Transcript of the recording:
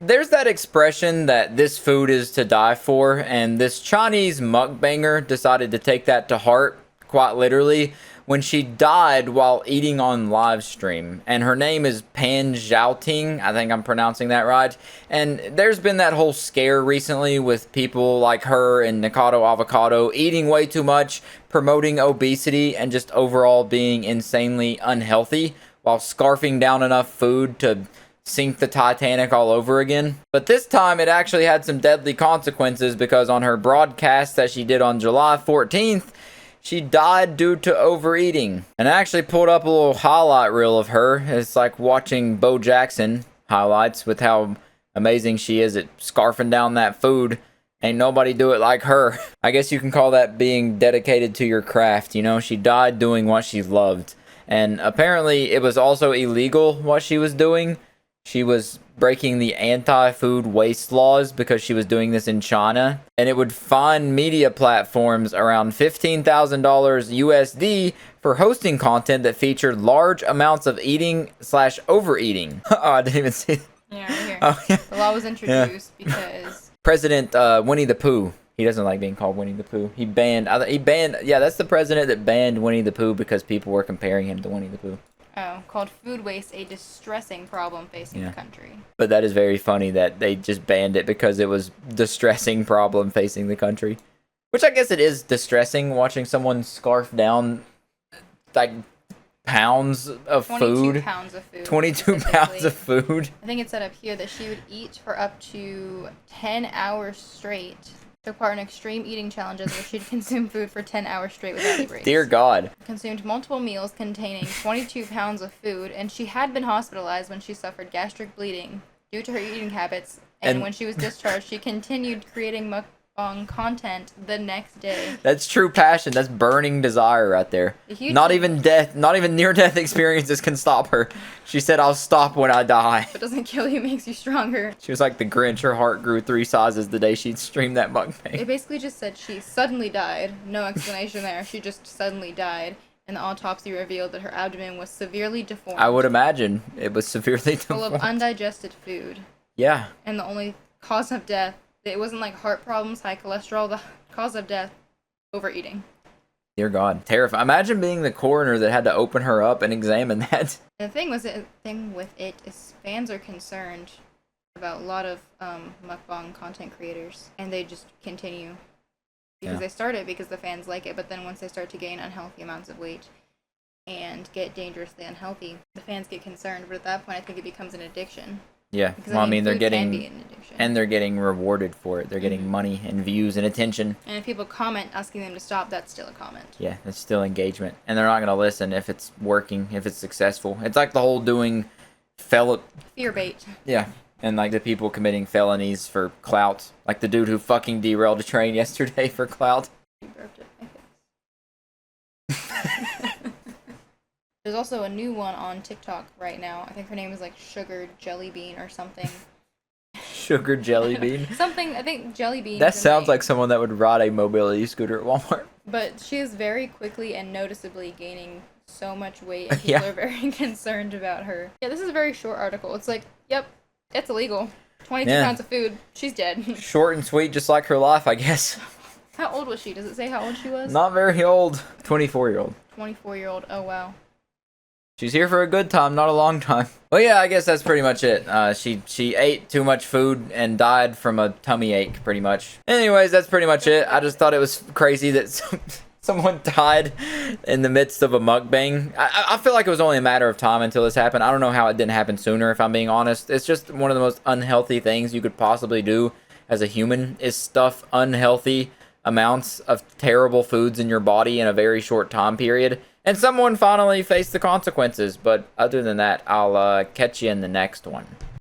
There's that expression that this food is to die for, and this Chinese mukbanger decided to take that to heart, quite literally, when she died while eating on live stream. And her name is Pan Zhaoting. I think I'm pronouncing that right. And there's been that whole scare recently with people like her and Nikado Avocado eating way too much, promoting obesity, and just overall being insanely unhealthy while scarfing down enough food to sink the Titanic all over again. But this time it actually had some deadly consequences, because on her broadcast that she did on July 14th, she died due to overeating. And I actually pulled up a little highlight reel of her. It's like watching Bo Jackson highlights with how amazing she is at scarfing down that food. Ain't nobody do it like her. I guess you can call that being dedicated to your craft, you know? She died doing what she loved. And apparently it was also illegal what she was doing. She was breaking the anti-food waste laws because she was doing this in China. And it would fine media platforms around $15,000 USD for hosting content that featured large amounts of eating/overeating. Oh, I didn't even see it. Yeah, right here. Oh, yeah. The law was introduced because President Winnie the Pooh. He doesn't like being called Winnie the Pooh. He banned, yeah, that's the president that banned Winnie the Pooh because people were comparing him to Winnie the Pooh. called food waste a distressing problem facing the country. But that is very funny that they just banned it because it was distressing problem facing the country. Which I guess it is distressing watching someone scarf down like pounds of 22 food. pounds of food. 22 pounds of food. I think it said up here that she would eat for up to 10 hours straight. Took part in extreme eating challenges where she'd consume food for 10 hours straight without a break. Dear God. Consumed multiple meals containing 22 pounds of food, and she had been hospitalized when she suffered gastric bleeding due to her eating habits. And when she was discharged, she continued creating mukbang content the next day. That's true passion. That's burning desire right there. Not even death, not even near-death experiences can stop her. She said, "I'll stop when I die." If it doesn't kill you, it makes you stronger. She was like the Grinch. Her heart grew 3 sizes the day she'd streamed that mukbang. It basically just said she suddenly died. No explanation there. She just suddenly died. And the autopsy revealed that her abdomen was severely deformed. I would imagine it was severely deformed. Full of undigested food. Yeah. And the only cause of death, it wasn't like heart problems, high cholesterol. The cause of death, overeating. Dear God, terrifying. Imagine being the coroner that had to open her up and examine that. The thing with it is fans are concerned about a lot of mukbang content creators, and they just continue because they start it because the fans like it. But then once they start to gain unhealthy amounts of weight and get dangerously unhealthy, the fans get concerned. But at that point, I think it becomes an addiction. Yeah, Because, well, I mean, they're food getting, can be an addiction. and they're getting rewarded for it. They're getting money and views and attention. And if people comment asking them to stop, that's still a comment. Yeah, it's still engagement. And they're not going to listen if it's working, if it's successful. It's like the whole doing Fear bait. Yeah, and like the people committing felonies for clout. Like the dude who fucking derailed a train yesterday for clout. You burped it, I guess. There's also a new one on TikTok right now. I think her name is like Sugar Jelly Bean or something. Sugar Jelly Bean? Something, I think Jelly Bean. That sounds like someone that would ride a mobility scooter at Walmart. But she is very quickly and noticeably gaining so much weight, and people are very concerned about her. Yeah, this is a very short article. It's like, yep, it's illegal. 22 pounds of food. She's dead. Short and sweet, just like her life, I guess. How old was she? Does it say how old she was? Not very old. 24-year-old. 24-year-old. Oh, wow. She's here for a good time, not a long time. Well, yeah, I guess that's pretty much it. She ate too much food and died from a tummy ache, pretty much. Anyways, that's pretty much it. I just thought it was crazy that someone died in the midst of a mukbang. I feel like it was only a matter of time until this happened. I don't know how it didn't happen sooner, if I'm being honest. It's just one of the most unhealthy things you could possibly do as a human is stuff unhealthy amounts of terrible foods in your body in a very short time period. And someone finally faced the consequences. But other than that, I'll catch you in the next one.